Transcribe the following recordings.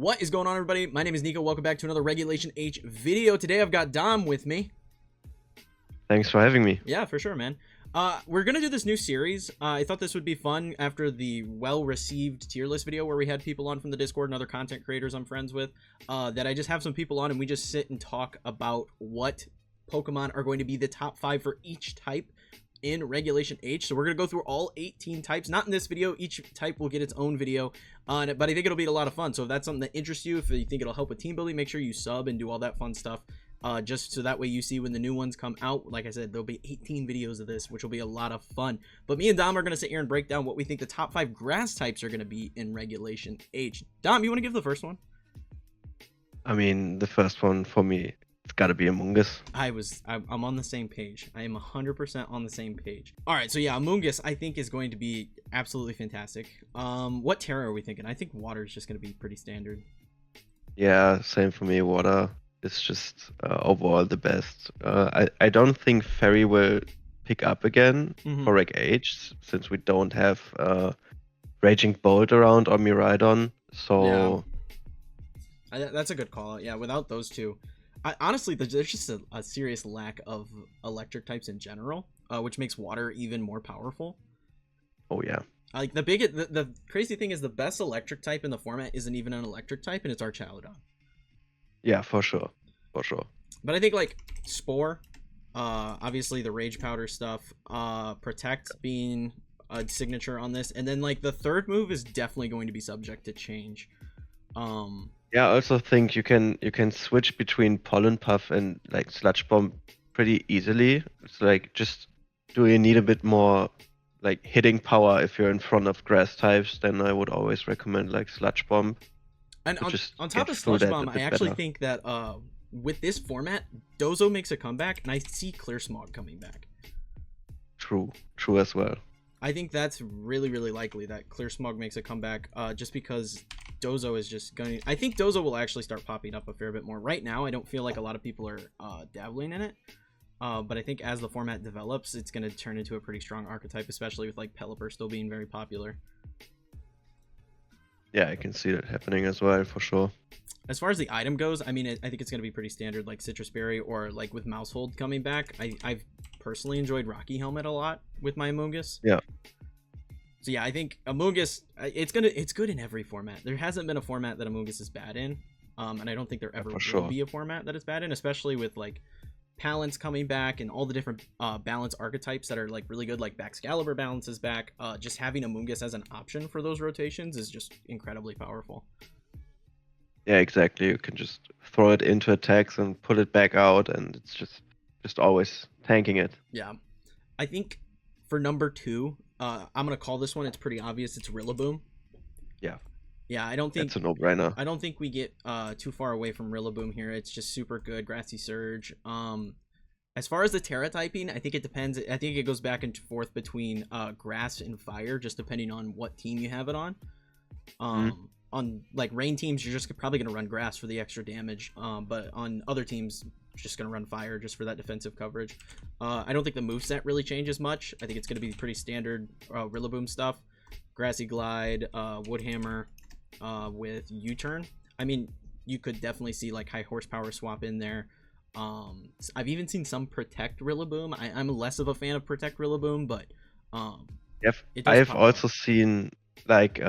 What is going on, everybody? My name is Kneeckoh. Welcome back to another Regulation H video. Today I've got Dom with me. Thanks for having me. Yeah, for sure, man. We're gonna do this new series. I thought this would be fun after the well-received tier list video where we had people on from the Discord and other content creators I'm friends with. That I just have some people on and we just sit and talk about what Pokemon are going to be the top 5 for each type in Regulation H. So we're going to go through all 18 types, not in this video. Each type will get its own video on it, but I think it'll be a lot of fun. So if that's something that interests you, if you think it'll help with team building, make sure you sub and do all that fun stuff. Just so that way you see when the new ones come out. Like I said, there'll be 18 videos of this, which will be a lot of fun. But me and Dom are going to sit here and break down what we think the top 5 grass types are going to be in Regulation H. Dom, you want to give the first one? I mean, the first one for me, it's got to be Amoonguss. I'm on the same page. I am 100% on the same page. All right, so yeah, Amoonguss I think is going to be absolutely fantastic. What Terra are we thinking? I think water is just going to be pretty standard. Yeah, same for me. Water is just overall the best. I don't think Fairy will pick up again for Reg H, since we don't have Raging Bolt around or Miraidon. So yeah. That's a good call. Yeah, without those two. Honestly, there's just a serious lack of electric types in general, which makes water even more powerful. Oh yeah. Like the crazy thing is the best electric type in the format isn't even an electric type, and it's Archaludon. Yeah, for sure, for sure. But I think like Spore, obviously the Rage Powder stuff, Protect being a signature on this, and then like the third move is definitely going to be subject to change. Yeah, I also think you can switch between Pollen Puff and like Sludge Bomb pretty easily. It's like, just do you need a bit more like hitting power if you're in front of grass types? Then I would always recommend like Sludge Bomb. And on top of Sludge Bomb, I actually think that with this format, Dozo makes a comeback, and I see Clear Smog coming back. True as well. I think that's really, really likely that Clear Smog makes a comeback, just because Dozo is just going. I think Dozo will actually start popping up a fair bit more. Right now, I don't feel like a lot of people are dabbling in it, but I think as the format develops, it's going to turn into a pretty strong archetype, especially with like Pelipper still being very popular. Yeah, I can see that happening as well, for sure. As far as the item goes, I mean, I think it's going to be pretty standard, like Citrus Berry, or like with Mousehold coming back. I've personally enjoyed Rocky Helmet a lot with my Amoonguss. Yeah. So yeah, I think Amoonguss, it's good in every format. There hasn't been a format that Amoonguss is bad in, and I don't think there ever will be a format that it's bad in, especially with like Palance coming back and all the different balance archetypes that are like really good, like Baxcalibur balance is back. Just having Amoonguss as an option for those rotations is just incredibly powerful. Yeah, exactly. You can just throw it into attacks and pull it back out, and it's just always tanking it. Yeah, I think for number 2, I'm gonna call this one. It's pretty obvious. It's Rillaboom. Yeah, I don't think it's a no-brainer. I don't think we get too far away from Rillaboom here. It's just super good. Grassy Surge. As far as the Terra typing, I think it depends. I think it goes back and forth between grass and fire, just depending on what team you have it on. On like rain teams, you're just probably gonna run grass for the extra damage. But on other teams, you're just gonna run fire just for that defensive coverage. I don't think the moveset really changes much. I think it's gonna be pretty standard Rillaboom stuff. Grassy Glide, Woodhammer, with U-turn. I mean, you could definitely see like high horsepower swap in there. I've even seen some Protect Rillaboom. I'm less of a fan of Protect Rillaboom, but I've also seen like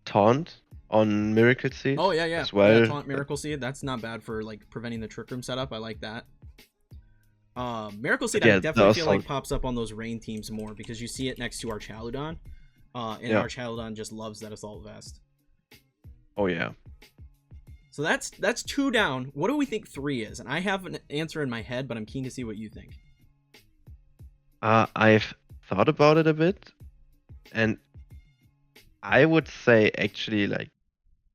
Taunt on Miracle Seed. Oh yeah, as well. Yeah, Taunt Miracle Seed. That's not bad for like preventing the Trick Room setup. I like that. Miracle Seed, I definitely feel like pops up on those rain teams more because you see it next to Archaludon, and Archaludon just loves that Assault Vest. Oh yeah. So that's 2 down. What do we think 3 is? And I have an answer in my head, but I'm keen to see what you think. I've thought about it a bit, and I would say actually like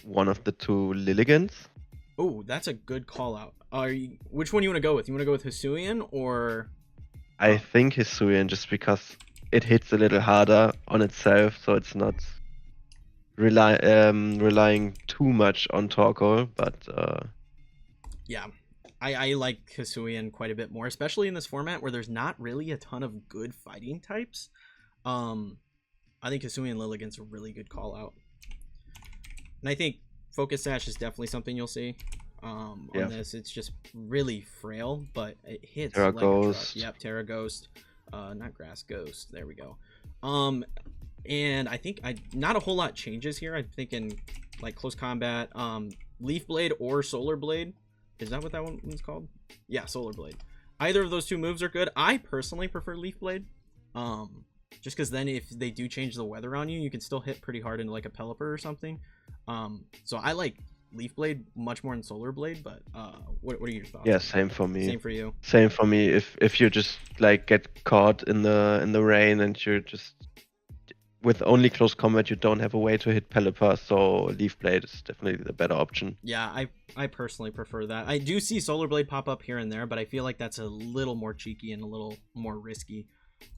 one of the 2 Lilligants. Oh, that's a good call out. Which one you want to go with? You want to go with Hisuian or? I think Hisuian, just because it hits a little harder on itself, so it's not relying too much on Torkoal, but yeah, I like Hisuian quite a bit more, especially in this format where there's not really a ton of good fighting types. I think Hisuian Lilligant's a really good call out. And I think Focus Sash is definitely something you'll see. On this, it's just really frail, but it hits Terra like a truck. Ghost. Yep, Terra Ghost. Not Grass Ghost. There we go. And I think not a whole lot changes here. I'm thinking like close combat, Leaf Blade or Solar Blade. Is that what that one's called? Yeah, Solar Blade. Either of those two moves are good. I personally prefer Leaf Blade. Just because then if they do change the weather on you, you can still hit pretty hard into like a Pelipper or something. So I like Leaf Blade much more than Solar Blade, but what are your thoughts? Yeah, same for me. Same for you. Same for me. If you just like get caught in the rain and you're just with only close combat, you don't have a way to hit Pelipper, so Leaf Blade is definitely the better option. Yeah, I personally prefer that. I do see Solar Blade pop up here and there, but I feel like that's a little more cheeky and a little more risky.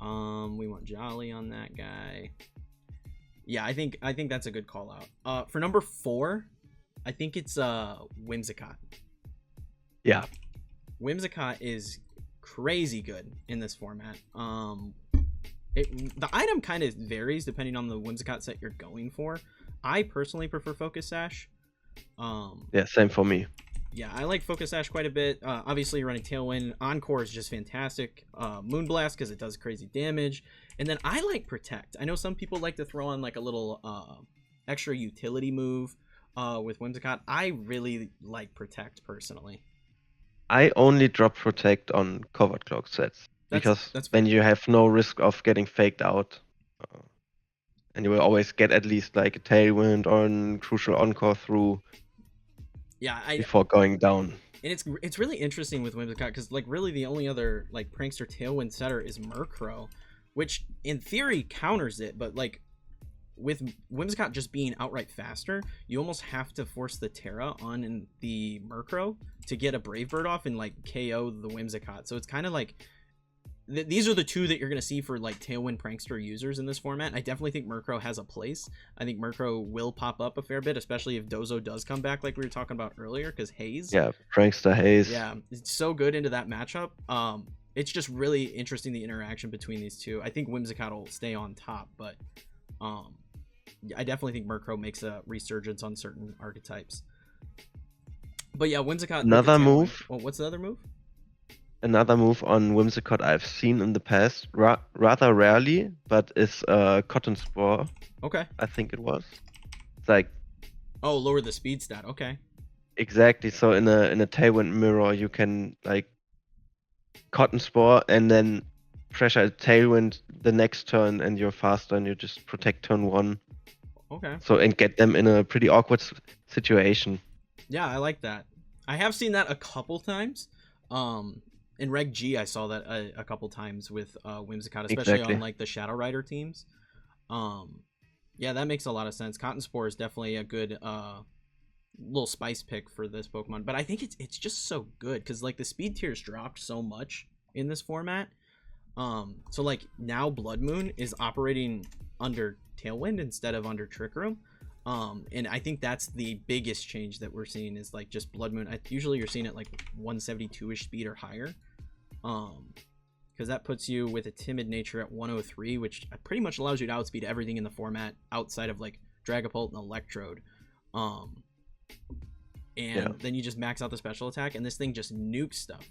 We want Jolly on that guy. Yeah, I think that's a good call out. For number 4, I think it's Whimsicott. Yeah. Whimsicott is crazy good in this format. The item kind of varies depending on the Whimsicott set you're going for. I personally prefer Focus Sash. Yeah, same for me. Yeah, I like Focus Sash quite a bit. Obviously, running Tailwind. Encore is just fantastic. Moonblast because it does crazy damage. And then I like Protect. I know some people like to throw on like a little extra utility move with Whimsicott. I really like Protect personally. I only drop Protect on covered cloak sets because then you have no risk of getting faked out. And you will always get at least like a Tailwind or a crucial Encore through. Yeah, before going down. And it's really interesting with Whimsicott because like really the only other like prankster Tailwind setter is Murkrow, which in theory counters it, but like with Whimsicott just being outright faster, you almost have to force the Terra on in the Murkrow to get a Brave Bird off and like KO the Whimsicott. So it's kind of like these are the two that you're going to see for like Tailwind prankster users in this format. I definitely think Murkrow has a place. I think Murkrow will pop up a fair bit, especially if Dozo does come back like we were talking about earlier, because Haze. Yeah, prankster Haze. Yeah, it's so good into that matchup. It's just really interesting the interaction between these two. I think Whimsicott will stay on top, but I definitely think Murkrow makes a resurgence on certain archetypes. But yeah, Whimsicott. Another move. Well, what's the other move? Another move on Whimsicott I've seen in the past, rather rarely, but is Cotton Spore. Okay. I think it was. It's like. Oh, lower the speed stat. Okay. Exactly. So in a Tailwind mirror, you can like Cotton Spore and then pressure a Tailwind the next turn, and you're faster, and you just protect turn 1. Okay. So and get them in a pretty awkward situation. Yeah, I like that. I have seen that a couple times. In Reg G, I saw that a couple times with Whimsicott, especially on like the Shadow Rider teams. Yeah, that makes a lot of sense. Cotton Spore is definitely a good little spice pick for this Pokemon, but I think it's just so good because like the speed tiers dropped so much in this format. So like now Blood Moon is operating under Tailwind instead of under Trick Room. And I think that's the biggest change that we're seeing is like just Blood Moon. Usually you're seeing it like 172-ish speed or higher. Because that puts you with a timid nature at 103, which pretty much allows you to outspeed everything in the format outside of like Dragapult and Electrode. Then you just max out the special attack, and this thing just nukes stuff.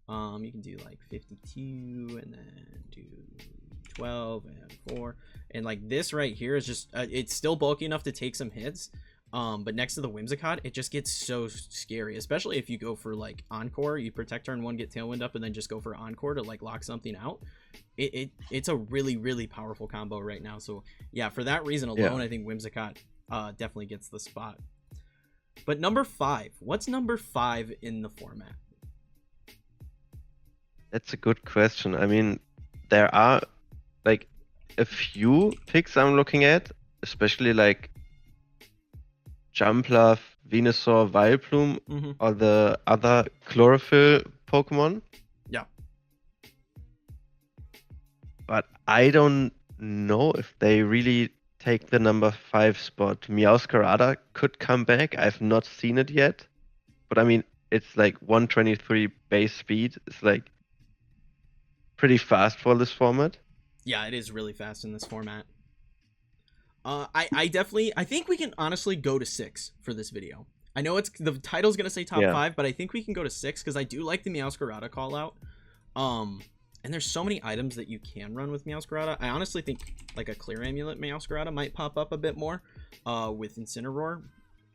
You can do like 52 and then do 12 and 4, and like this right here is just it's still bulky enough to take some hits, but next to the Whimsicott it just gets so scary, especially if you go for like Encore. You protect turn 1, get Tailwind up, and then just go for Encore to like lock something out. It's a really powerful combo right now. So yeah, for that reason alone, I think Whimsicott definitely gets the spot. But number 5, what's number 5 in the format? That's a good question. I mean, there are like a few picks I'm looking at, especially like Jumpluff, Venusaur, Vileplume, or the other Chlorophyll Pokemon. Yeah. But I don't know if they really take the number 5 spot. Meowscarada could come back. I've not seen it yet. But I mean, it's like 123 base speed. It's like pretty fast for this format. Yeah, it is really fast in this format. I think we can honestly go to 6 for this video. I know the title's gonna say top 5, but I think we can go to 6 because I do like the Meowscarada call out. And there's so many items that you can run with Meowscarada. I honestly think like a Clear Amulet Meowscarada might pop up a bit more with Incineroar.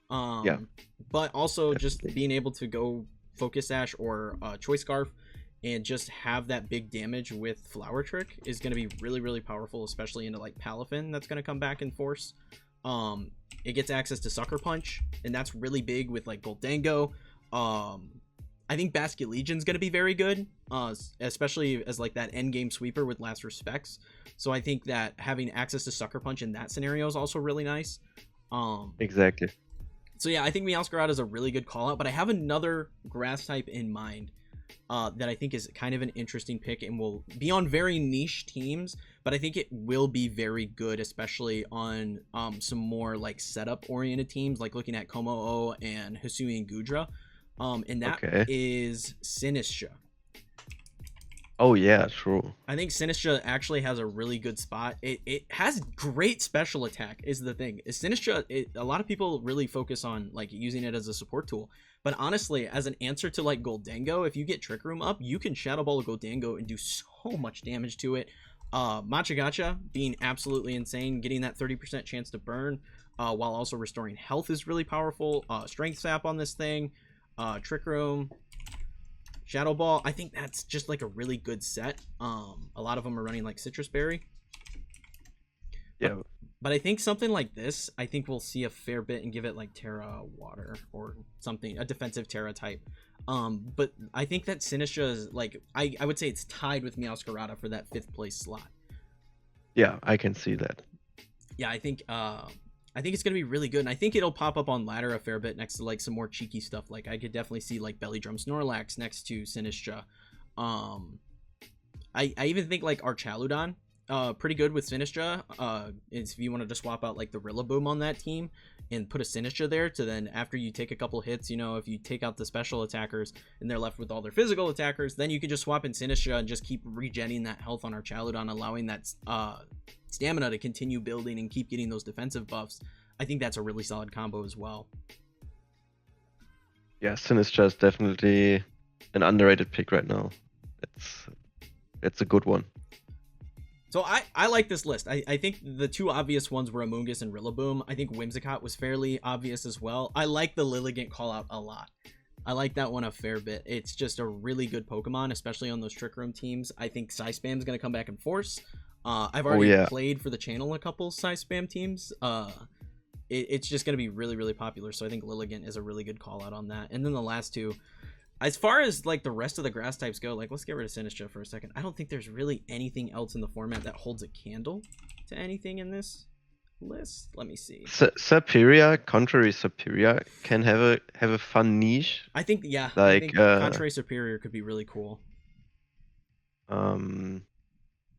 But also just being able to go Focus Sash or Choice Scarf and just have that big damage with Flower Trick is going to be really, really powerful, especially into like Palafin that's going to come back in force. It gets access to Sucker Punch, and that's really big with like Goldango. I think Basket Legion's going to be very good, especially as like that end game sweeper with Last Respects. So I think that having access to Sucker Punch in that scenario is also really nice. Exactly. So yeah, I think Meowscarada is a really good call out, but I have another grass type in mind that I think is kind of an interesting pick and will be on very niche teams, but I think it will be very good, especially on some more like setup oriented teams, like looking at Komo-o and Hisui and Gudra. And that is Sinistcha. Oh yeah, true. I think Sinistcha actually has a really good spot. It has great special attack is the thing. Sinistcha, a lot of people really focus on like using it as a support tool. But honestly, as an answer to like Goldango, if you get Trick Room up, you can Shadow Ball a Goldango and do so much damage to it. Machagacha being absolutely insane, getting that 30% chance to burn while also restoring health is really powerful. Strength Sap on this thing. Trick Room, Shadow Ball. I think that's just like a really good set. A lot of them are running like Citrus Berry. Yeah. But I think something like this, I think we'll see a fair bit and give it like Terra Water or something, a defensive Terra type. But I think that Sinistcha is like, I would say it's tied with Meowscarada for that 5th place slot. Yeah, I can see that. Yeah, I think it's gonna be really good, and I think it'll pop up on ladder a fair bit next to like some more cheeky stuff. Like I could definitely see like Belly Drum Snorlax next to Sinistcha. I even think like Archaludon, pretty good with Sinistcha. If you wanted to swap out like the Rillaboom on that team and put a Sinistcha there to then after you take a couple hits, you know, if you take out the special attackers and they're left with all their physical attackers, then you can just swap in Sinistcha and just keep regenning that health on Archaludon, allowing that stamina to continue building and keep getting those defensive buffs. I think that's a really solid combo as well. Yeah, Sinistcha is definitely an underrated pick right now. It's a good one. So I like this list. I think the two obvious ones were Amoonguss and Rillaboom. I think Whimsicott was fairly obvious as well. I like the Lilligant call out a lot. I like that one a fair bit. It's just a really good Pokemon, especially on those Trick Room teams. I think Psyspam is going to come back in force. I've already played for the channel a couple Psyspam teams. It's just going to be really, really popular. So I think Lilligant is a really good call out on that. And then the last two, as far as like the rest of the grass types go, like let's get rid of Sinistcha for a second. I don't think there's really anything else in the format that holds a candle to anything in this list. Let me see. Superior, contrary Superior can have a fun niche. I think I think contrary Superior could be really cool.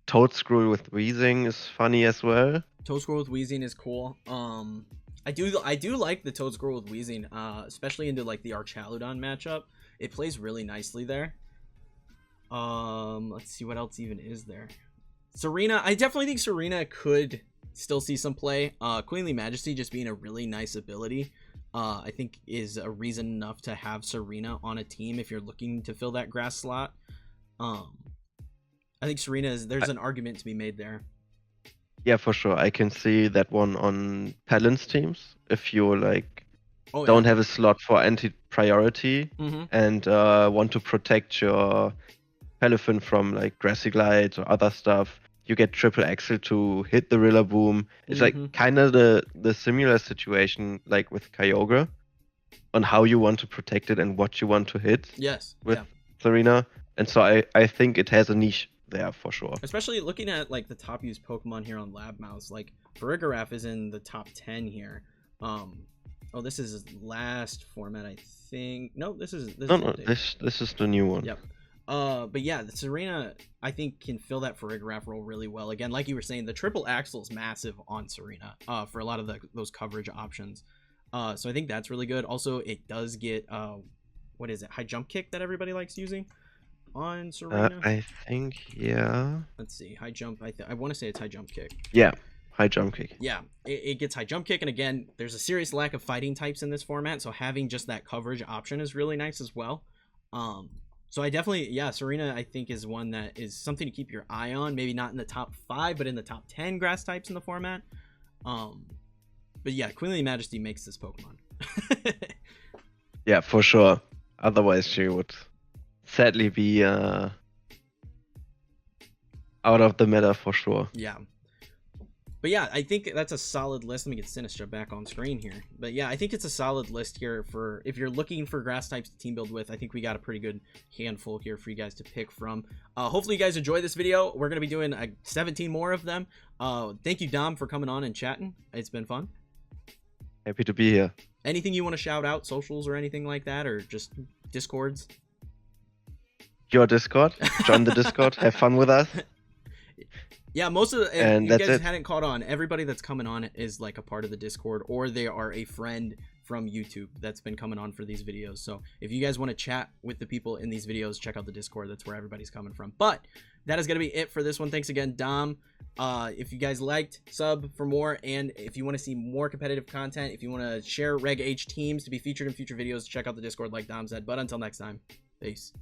Toadscrew with Wheezing is funny as well. Toadscrew with Wheezing is cool. I do like the Toadscrew with Wheezing, especially into like the Archaludon matchup. It plays really nicely there. Let's see what else even is there. Serena, I definitely think Serena could still see some play. Queenly Majesty just being a really nice ability, I think is a reason enough to have Serena on a team if you're looking to fill that grass slot. I think Serena there's an argument to be made there. Yeah, for sure. I can see that one on Palin's teams. If you like don't have a slot for anti-priority and want to protect your Palafin from like Grassy Glide or other stuff, you get triple axle to hit the Rillaboom. It's like kind of the similar situation like with Kyogre on how you want to protect it and what you want to hit. Yes. With Serena. And so I think it has a niche there for sure. Especially looking at like the top used Pokemon here on Labmouse, like Farigiraf is in the top 10 here. This is his last format, I think. No, this is this is the new one. Yep. But yeah, the Serena I think can fill that Farigiraf role really well. Again, like you were saying, the triple axle is massive on Serena for a lot of those coverage options. So I think that's really good. Also, it does get what is it? High jump kick that everybody likes using on Serena. I think, yeah. Let's see. High jump. I want to say it's high jump kick. Yeah. high jump kick. Yeah, it gets high jump kick, and again, there's a serious lack of fighting types in this format, so having just that coverage option is really nice as well. So I definitely, yeah, Serena I think is one that is something to keep your eye on. Maybe not in the top 5, but in the top 10 grass types in the format. But yeah, Queenly Majesty makes this Pokemon. Yeah, for sure. Otherwise, she would sadly be out of the meta for sure. Yeah. But yeah, I think that's a solid list. Let me get Sinistcha back on screen here. But yeah, I think it's a solid list here for if you're looking for grass types to team build with. I think we got a pretty good handful here for you guys to pick from. Hopefully you guys enjoy this video. We're going to be doing 17 more of them. Thank you, Dom, for coming on and chatting. It's been fun. Happy to be here. Anything you want to shout out, socials or anything like that, or just Discords? Your Discord. Join the Discord. Have fun with us. Yeah, most of the, and you guys hadn't caught on, everybody that's coming on is like a part of the Discord, or they are a friend from YouTube that's been coming on for these videos. So if you guys want to chat with the people in these videos, check out the Discord. That's where everybody's coming from. But that is going to be it for this one. Thanks again, Dom. If you guys liked, sub for more. And if you want to see more competitive content, if you want to share Reg H teams to be featured in future videos, check out the Discord like Dom said. But until next time, peace.